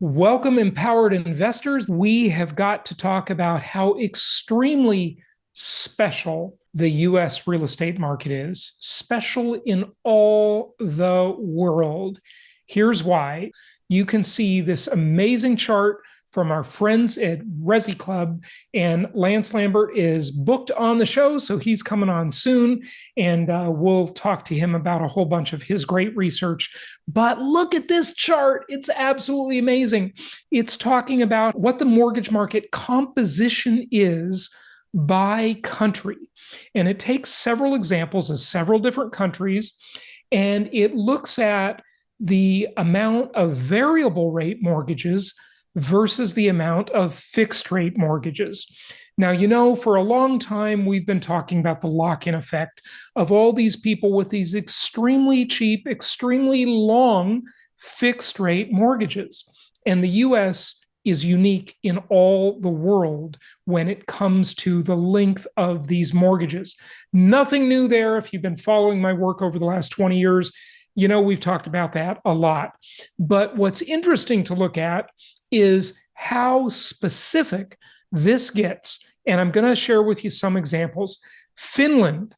Welcome, empowered investors. We have got to talk about how extremely special the US real estate market is, special in all the world. Here's why. You can see this amazing chart from our friends at Resi Club, and Lance Lambert is booked on the show, so he's coming on soon, and we'll talk to him about a whole bunch of his great research. But look at this chart. It's absolutely amazing. It's talking about what the mortgage market composition is by country. And it takes several examples of several different countries, and it looks at the amount of variable rate mortgages versus the amount of fixed rate mortgages. Now, for a long time, we've been talking about the lock-in effect of all these people with these extremely cheap, extremely long fixed rate mortgages. And the US is unique in all the world when it comes to the length of these mortgages. Nothing new there. If you've been following my work over the last 20 years, we've talked about that a lot. But what's interesting to look at is how specific this gets. And I'm going to share with you some examples. Finland,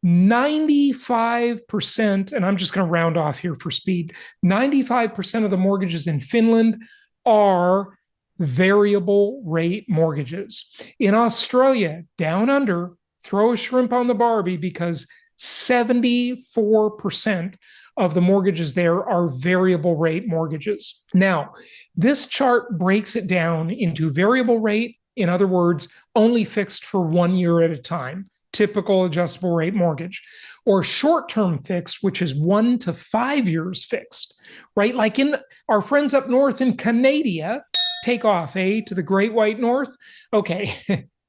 95%, and I'm just going to round off here for speed, 95% of the mortgages in Finland are variable rate mortgages. In Australia, down under, throw a shrimp on the Barbie because 74% of the mortgages there are variable rate mortgages. Now, this chart breaks it down into variable rate, in other words, only fixed for 1 year at a time, typical adjustable rate mortgage, or short-term fixed, which is 1 to 5 years fixed, right? Like in our friends up north in Canada, take off, to the great white north. Okay.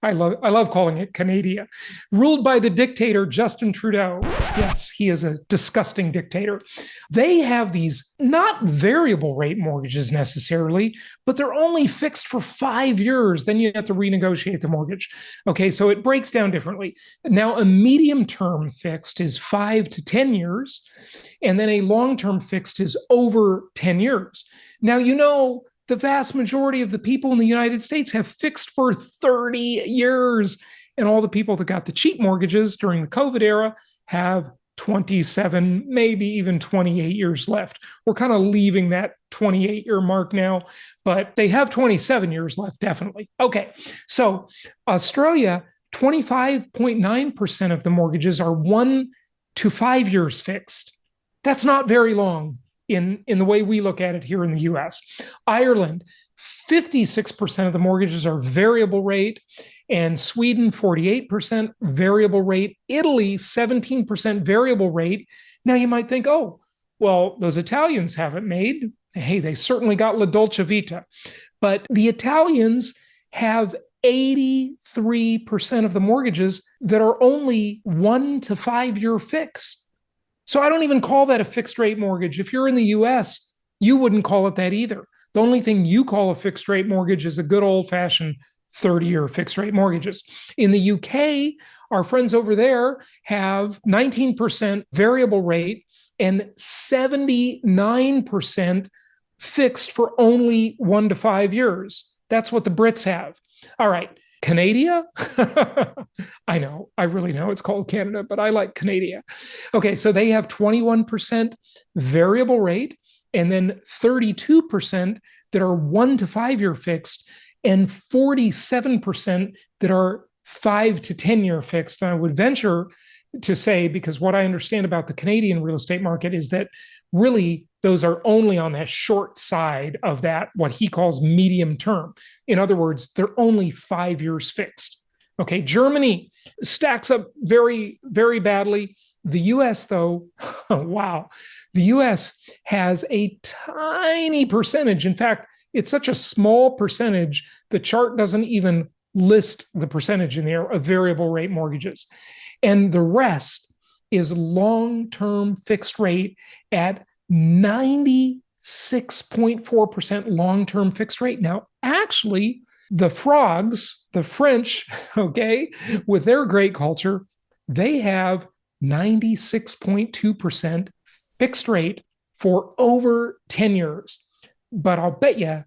I love calling it Canada, ruled by the dictator Justin Trudeau. Yes, he is a disgusting dictator. They have these not variable rate mortgages necessarily, but they're only fixed for 5 years. Then you have to renegotiate the mortgage. Okay, so it breaks down differently. Now, a medium term fixed is 5 to 10 years, and then a long term fixed is over 10 years. Now, the vast majority of the people in the United States have fixed for 30 years. And all the people that got the cheap mortgages during the COVID era have 27, maybe even 28 years left. We're kind of leaving that 28-year mark now, but they have 27 years left, definitely. Okay, so Australia, 25.9% of the mortgages are 1 to 5 years fixed. That's not very long in the way we look at it here in the US. Ireland, 56% of the mortgages are variable rate, and Sweden, 48% variable rate. Italy, 17% variable rate. Now you might think, oh, well, those Italians haven't made. Hey, they certainly got La Dolce Vita. But the Italians have 83% of the mortgages that are only 1 to 5 year fixed. So I don't even call that a fixed rate mortgage. If you're in the US, you wouldn't call it that either. The only thing you call a fixed rate mortgage is a good old fashioned 30-year fixed rate mortgages. In the UK, our friends over there have 19% variable rate and 79% fixed for only 1 to 5 years. That's what the Brits have. All right. Canada? I know, I really know it's called Canada, but I like Canada. Okay, so they have 21% variable rate and then 32% that are 1 to 5 year fixed and 47% that are 5 to 10 year fixed. And I would venture to say, because what I understand about the Canadian real estate market is that really those are only on that short side of that, what he calls medium term. In other words, they're only 5 years fixed. Okay, Germany stacks up very, very badly. The US, though, wow, the US has a tiny percentage. In fact, it's such a small percentage, the chart doesn't even list the percentage in there of variable rate mortgages. And the rest is long-term fixed rate at 96.4% long-term fixed rate. Now, actually, the frogs, the French, okay, with their great culture, they have 96.2% fixed rate for over 10 years. but I'll bet you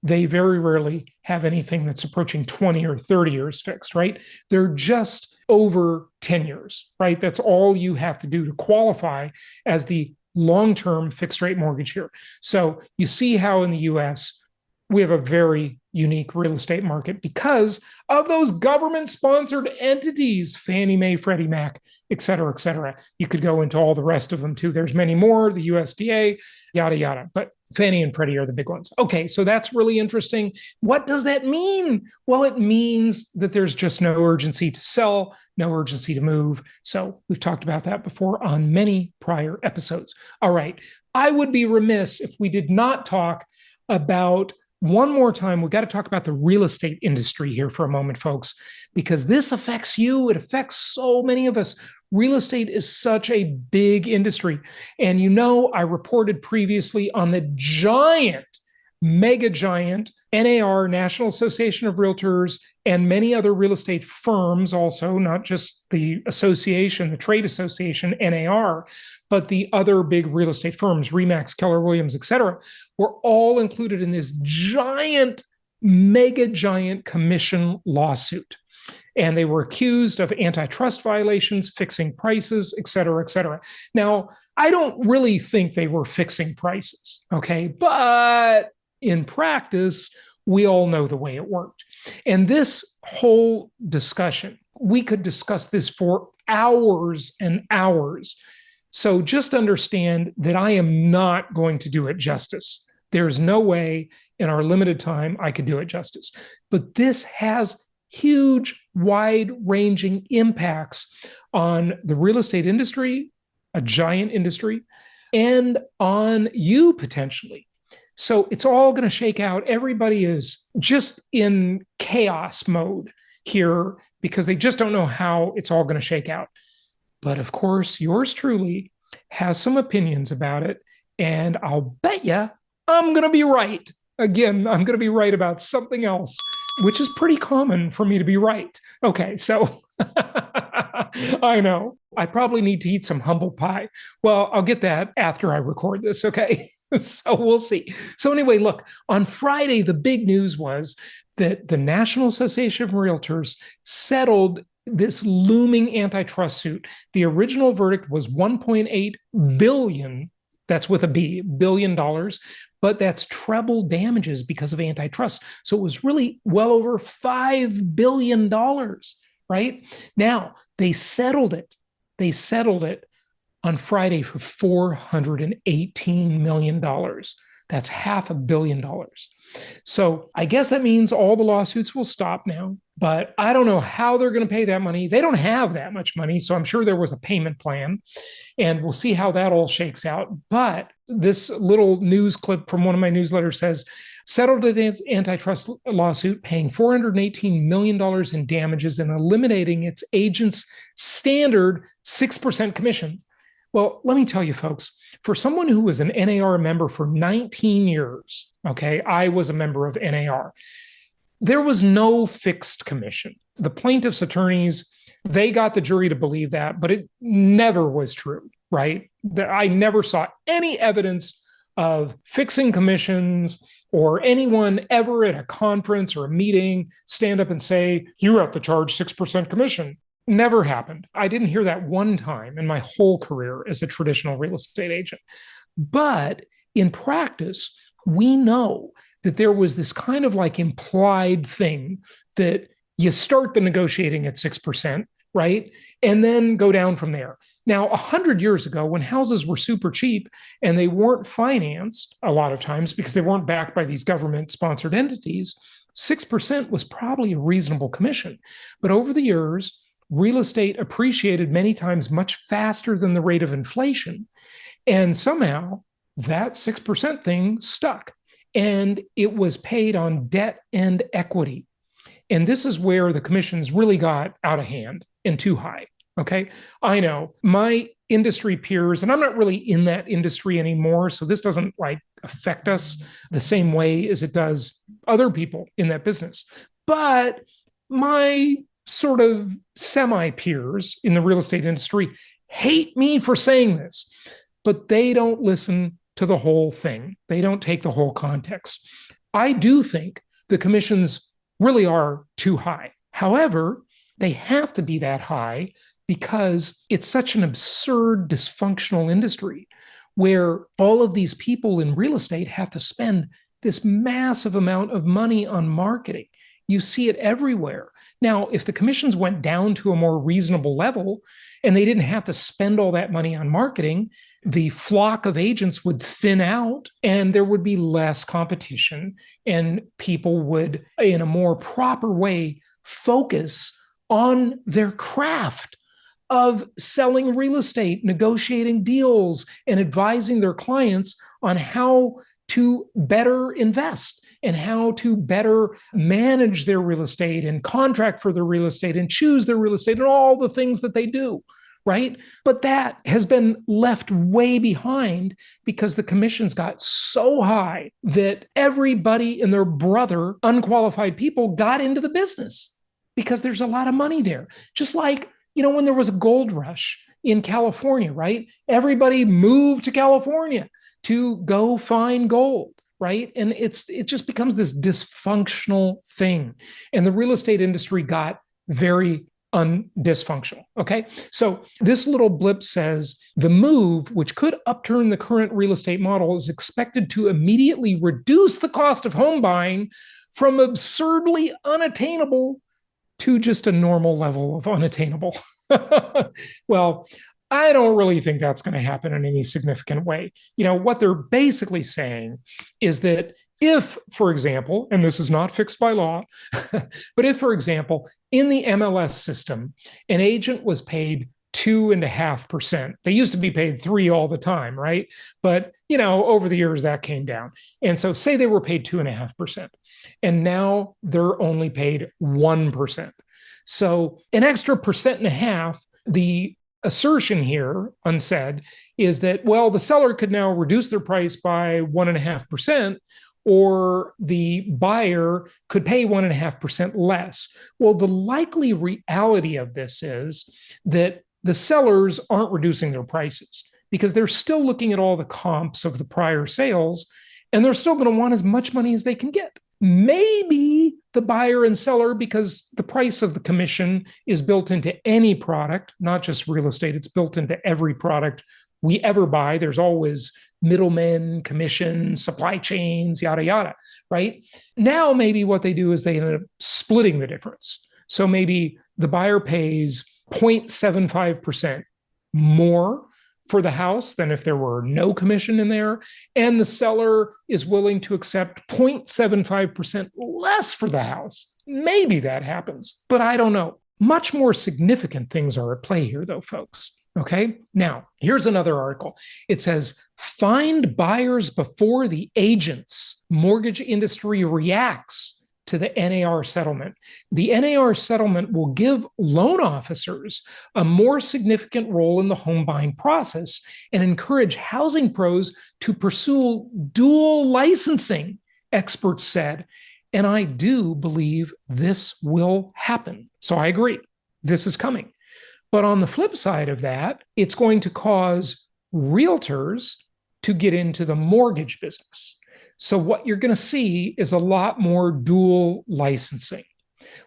they very rarely have anything that's approaching 20 or 30 years fixed, right? They're just over 10 years, right? That's all you have to do to qualify as the long-term fixed rate mortgage here. So you see how in the US, we have a very unique real estate market because of those government-sponsored entities, Fannie Mae, Freddie Mac, et cetera, et cetera. You could go into all the rest of them too. There's many more, the USDA, yada, yada. But Fannie and Freddie are the big ones. Okay, so that's really interesting. What does that mean? Well, it means that there's just no urgency to sell, no urgency to move. So we've talked about that before on many prior episodes. All right, I would be remiss if we did not talk about one more time. We got to talk about the real estate industry here for a moment, folks, because this affects you. It affects so many of us. Real estate is such a big industry. And I reported previously on the mega giant NAR, National Association of Realtors, and many other real estate firms also, not just the association, the trade association, NAR, but the other big real estate firms, Remax, Keller Williams, et cetera, were all included in this mega giant commission lawsuit. And they were accused of antitrust violations, fixing prices, et cetera, et cetera. Now, I don't really think they were fixing prices, okay? But in practice, we all know the way it worked. And this whole discussion, we could discuss this for hours and hours. So just understand that I am not going to do it justice. There's no way in our limited time I could do it justice. But this has huge, wide-ranging impacts on the real estate industry, a giant industry, and on you potentially. So it's all going to shake out. Everybody is just in chaos mode here because they just don't know how it's all going to shake out. But of course, yours truly has some opinions about it, and I'll bet you I'm going to be right. Again, I'm going to be right about something else, which is pretty common for me to be right. Okay, so I know. I probably need to eat some humble pie. Well, I'll get that after I record this, okay? So we'll see. So anyway, look, on Friday, the big news was that the National Association of Realtors settled this looming antitrust suit. The original verdict was $1.8 billion, that's with a B, billion dollars, but that's treble damages because of antitrust. So it was really well over $5 billion, right? Now, they settled it. They settled it on Friday for $418 million. That's $500 million. So I guess that means all the lawsuits will stop now, but I don't know how they're going to pay that money. They don't have that much money, so I'm sure there was a payment plan, and we'll see how that all shakes out. But this little news clip from one of my newsletters says, settled its antitrust lawsuit, paying $418 million in damages and eliminating its agents' standard 6% commissions. Well, let me tell you, folks, for someone who was an NAR member for 19 years, okay, I was a member of NAR, there was no fixed commission. The plaintiff's attorneys, they got the jury to believe that, but it never was true, right? I never saw any evidence of fixing commissions or anyone ever at a conference or a meeting stand up and say, you have to charge 6% commission. Never happened. I didn't hear that one time in my whole career as a traditional real estate agent. But in practice, we know that there was this kind of like implied thing that you start the negotiating at 6%, right? And then go down from there. Now, 100 years ago, when houses were super cheap and they weren't financed a lot of times because they weren't backed by these government-sponsored entities, 6% was probably a reasonable commission. But over the years, real estate appreciated many times much faster than the rate of inflation. And somehow that 6% thing stuck. And it was paid on debt and equity. And this is where the commissions really got out of hand and too high. Okay. I know my industry peers, and I'm not really in that industry anymore, so this doesn't like affect us the same way as it does other people in that business. But my sort of semi-peers in the real estate industry hate me for saying this, but they don't listen to the whole thing. They don't take the whole context. I do think the commissions really are too high. However, they have to be that high because it's such an absurd, dysfunctional industry where all of these people in real estate have to spend this massive amount of money on marketing. You see it everywhere. Now, if the commissions went down to a more reasonable level and they didn't have to spend all that money on marketing, the flock of agents would thin out and there would be less competition, and people would, in a more proper way, focus on their craft of selling real estate, negotiating deals, and advising their clients on how to better invest and how to better manage their real estate and contract for their real estate and choose their real estate and all the things that they do, right? But that has been left way behind because the commissions got so high that everybody and their brother, unqualified people, got into the business because there's a lot of money there. Just like, when there was a gold rush in California, right? Everybody moved to California to go find gold, right? And it just becomes this dysfunctional thing. And the real estate industry got very dysfunctional. Okay. So this little blip says the move, which could upturn the current real estate model, is expected to immediately reduce the cost of home buying from absurdly unattainable to just a normal level of unattainable. Well, I don't really think that's going to happen in any significant way. What they're basically saying is that if, for example, and this is not fixed by law, but if, for example, in the MLS system, an agent was paid 2.5%. They used to be paid 3% all the time, right? But, over the years that came down. And so say they were paid 2.5%, and now they're only paid 1%. So an extra 1.5%, the assertion here, unsaid, is that, well, the seller could now reduce their price by 1.5%, or the buyer could pay 1.5% less. Well, the likely reality of this is that the sellers aren't reducing their prices because they're still looking at all the comps of the prior sales, and they're still going to want as much money as they can get. Maybe the buyer and seller, because the price of the commission is built into any product, not just real estate, it's built into every product we ever buy. There's always middlemen, commission, supply chains, yada, yada, right? Now, maybe what they do is they end up splitting the difference. So maybe the buyer pays 0.75% more for the house than if there were no commission in there, and the seller is willing to accept 0.75% less for the house. Maybe that happens, but I don't know. Much more significant things are at play here, though, folks. Okay, now here's another article. It says, find buyers before the agents. Mortgage industry reacts to the NAR settlement. The NAR settlement will give loan officers a more significant role in the home buying process and encourage housing pros to pursue dual licensing, experts said. And I do believe this will happen. So I agree, this is coming. But on the flip side of that, it's going to cause realtors to get into the mortgage business. So what you're going to see is a lot more dual licensing,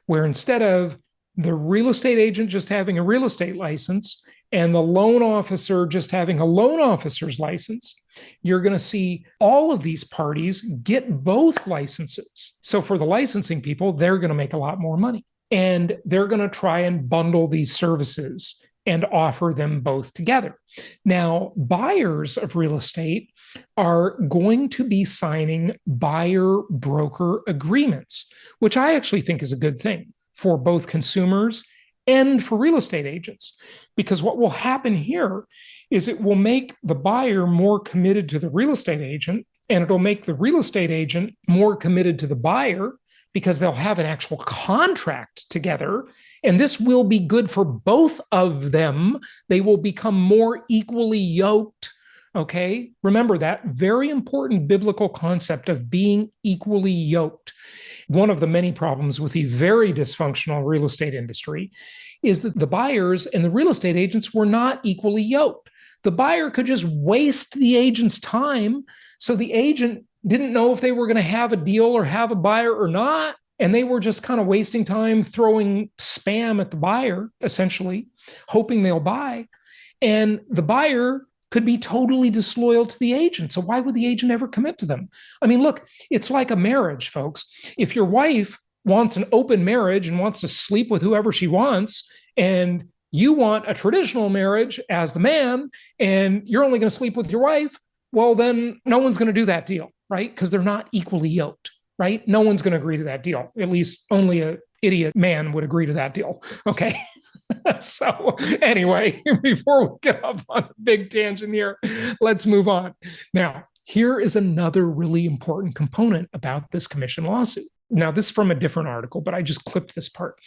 where instead of the real estate agent just having a real estate license and the loan officer just having a loan officer's license, you're going to see all of these parties get both licenses. So for the licensing people, they're going to make a lot more money. And they're going to try and bundle these services and offer them both together. Now, buyers of real estate are going to be signing buyer-broker agreements, which I actually think is a good thing for both consumers and for real estate agents. Because what will happen here is it will make the buyer more committed to the real estate agent, and it'll make the real estate agent more committed to the buyer, because they'll have an actual contract together. And this will be good for both of them. They will become more equally yoked. Okay. Remember that very important biblical concept of being equally yoked. One of the many problems with the very dysfunctional real estate industry is that the buyers and the real estate agents were not equally yoked. The buyer could just waste the agent's time. So the agent didn't know if they were going to have a deal or have a buyer or not. And they were just kind of wasting time throwing spam at the buyer, essentially, hoping they'll buy. And the buyer could be totally disloyal to the agent. So why would the agent ever commit to them? I mean, look, it's like a marriage, folks. If your wife wants an open marriage and wants to sleep with whoever she wants, and you want a traditional marriage as the man, and you're only going to sleep with your wife, well, then no one's going to do that deal, right? Because they're not equally yoked, right? No one's going to agree to that deal. At least only an idiot man would agree to that deal. Okay. So anyway, before we get off on a big tangent here, let's move on. Now, here is another really important component about this commission lawsuit. Now, this is from a different article, but I just clipped this part.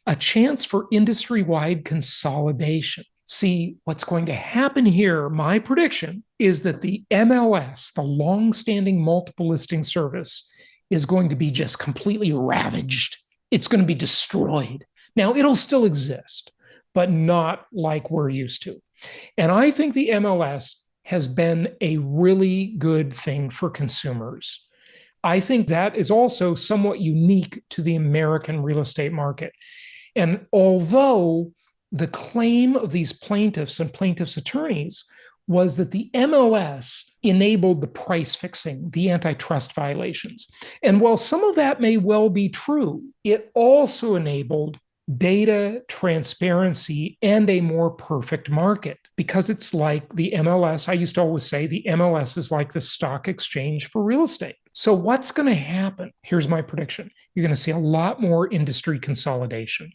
A chance for industry-wide consolidation. See, what's going to happen here, my prediction, is that the MLS, the long-standing multiple listing service, is going to be just completely ravaged. It's going to be destroyed. Now, it'll still exist, but not like we're used to. And I think the MLS has been a really good thing for consumers. I think that is also somewhat unique to the American real estate market. And although the claim of these plaintiffs and plaintiffs' attorneys was that the MLS enabled the price fixing, the antitrust violations. And while some of that may well be true, it also enabled data transparency and a more perfect market, because it's like the MLS. I used to always say the MLS is like the stock exchange for real estate. So what's going to happen? Here's my prediction. You're going to see a lot more industry consolidation.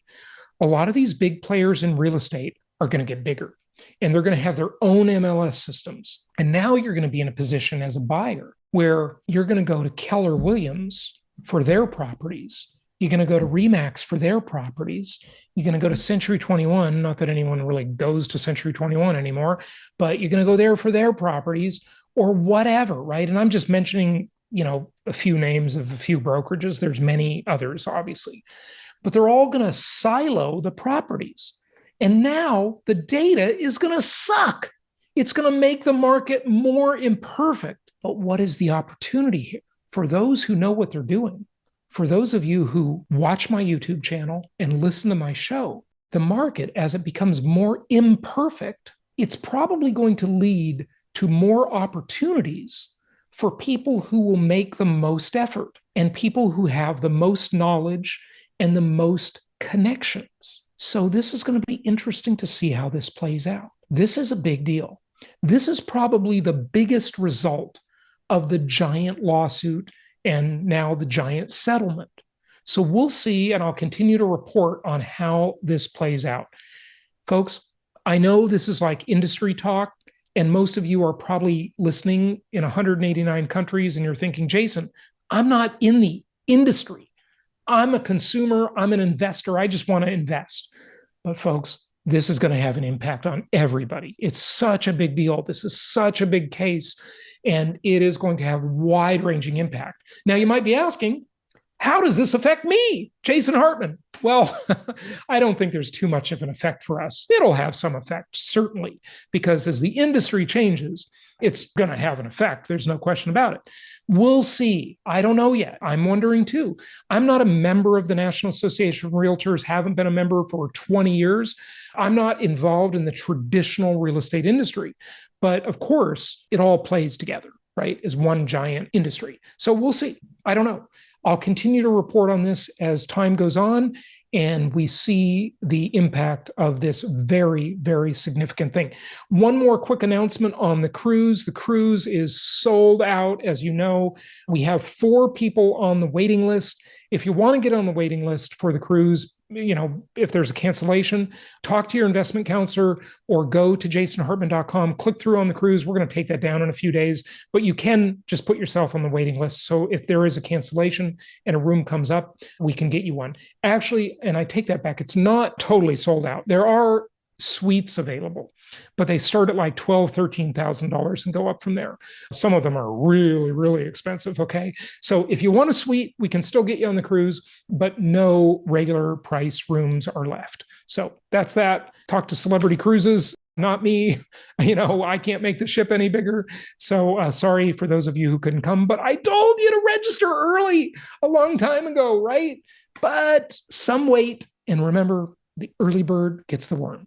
A lot of these big players in real estate are going to get bigger, and they're going to have their own MLS systems. And now you're going to be in a position as a buyer where you're going to go to Keller Williams for their properties. You're going to go to Remax for their properties. You're going to go to Century 21, not that anyone really goes to Century 21 anymore, but you're going to go there for their properties or whatever, right? And I'm just mentioning, a few names of a few brokerages. There's many others, obviously, but they're all going to silo the properties. And now the data is going to suck. It's going to make the market more imperfect. But what is the opportunity here? For those who know what they're doing, for those of you who watch my YouTube channel and listen to my show, the market, as it becomes more imperfect, it's probably going to lead to more opportunities for people who will make the most effort and people who have the most knowledge and the most connections. So this is going to be interesting to see how this plays out. This is a big deal. This is probably the biggest result of the giant lawsuit and now the giant settlement. So we'll see, and I'll continue to report on how this plays out. Folks, I know this is like industry talk, and most of you are probably listening in 189 countries, and you're thinking, Jason, I'm not in the industry. I'm a consumer. I'm an investor. I just want to invest. But folks, this is going to have an impact on everybody. It's such a big deal. This is such a big case, and it is going to have wide-ranging impact. Now, you might be asking, how does this affect me, Jason Hartman? Well, I don't think there's too much of an effect for us. It'll have some effect, certainly, because as the industry changes, it's going to have an effect. There's no question about it. We'll see. I don't know yet. I'm wondering too. I'm not a member of the National Association of Realtors, haven't been a member for 20 years. I'm not involved in the traditional real estate industry. But of course, it all plays together, right, as one giant industry. So we'll see. I don't know. I'll continue to report on this as time goes on and we see the impact of this very, very significant thing. One more quick announcement on the cruise. The cruise is sold out, as you know. We have 4 people on the waiting list. If you want to get on the waiting list for the cruise, if there's a cancellation, talk to your investment counselor or go to jasonhartman.com, click through on the cruise. We're going to take that down in a few days, but you can just put yourself on the waiting list. So if there is a cancellation and a room comes up, we can get you one. Actually, and I take that back, it's not totally sold out. There are suites available, but they start at like $12,000, $13,000 and go up from there. Some of them are really, really expensive. Okay. So if you want a suite, we can still get you on the cruise, but no regular price rooms are left. So that's that. Talk to Celebrity Cruises. not me. I can't make the ship any bigger. So sorry for those of you who couldn't come, but I told you to register early a long time ago, right? But some wait. And remember, the early bird gets the worm.